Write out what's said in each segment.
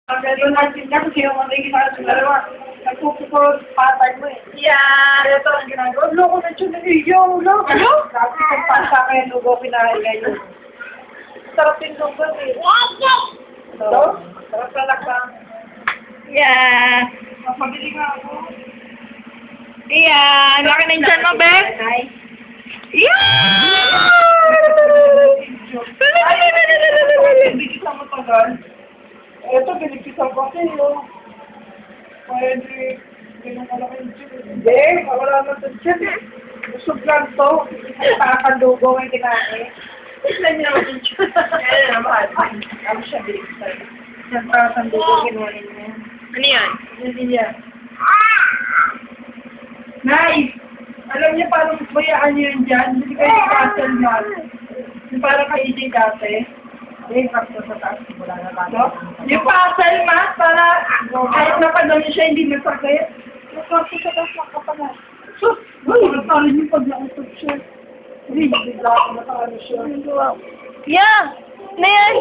Yung Martin ka, kasi yung mga ginagawa sa dalawa. Nagpupukul patay mo eh. Yeah. Kaya ito ang ginagawa. Loko na dyan na iyo. Ano? Kasi kung pasa kayo lugaw pinahay ngayon. Sarap yung lugaw eh. So, sarap talaga. Yeah. Mapabili nga ako. Yeah. Laki na yung chan mo, be. Yeah! Binikisan mo tagal. Ito, binikisan ko kasi yun. Pwede, pinangalaki yung chin. Hindi, wala na ito chin. Usog lang to. Pakandugo ang kinain. Islan niyo naman yung chan. Kaya naman, ano siya binikisan. Yan pakandugo kinunin niya. Ano yan? Hindi niya. Nice! Alam niya parang bayaan niyo yun dyan. Hindi kayo pasal yan. Yung parang kay EJ dati. Yung kapto sa taas. Wala na ba? No? Yung pasal, ma, para kahit napanood niya siya, hindi nasakit. Yung kapto sa taas, makapalan. Sus! Nakakatarin niyo pag nausap siya. Hindi, bigla ako nakakano siya. Yeah! Ano yan?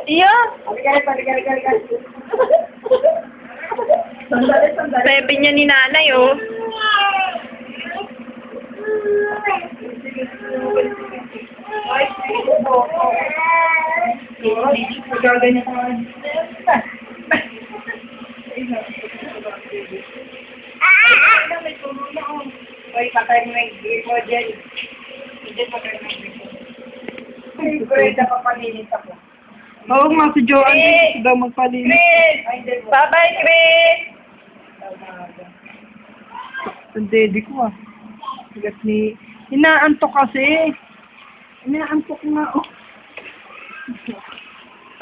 Yeah! Halika. Sandali. Pepe niya ni nanay, oh. Ay, gaganyan ka nga. Ay, patay mo na yung mo dyan. Hindi patay mo yung mo. Pero papalinis ako. Oo nga, si Joanne gusto daw magpalinis. Chris! Bye-bye, Chris! Ang daddy ko ah. Bigat ni... Inaantok kasi. Inaantok nga oh.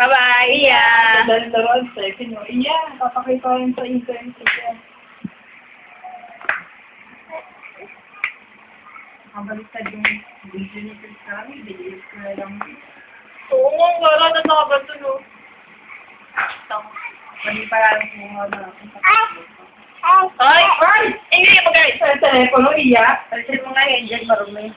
Bye-bye, yeah! Dahil second mo. Iya, papakita rin sa internet siya. Mabaliktad yung video ni Chris kami. Bilis ko na lang. Oo nga, wala na nakabato, no? Mali pa lang kung ano. Ay! Ay! Hindi mo, guys! Sa telepono, iya. Alisin mo nga yan dyan, marumi.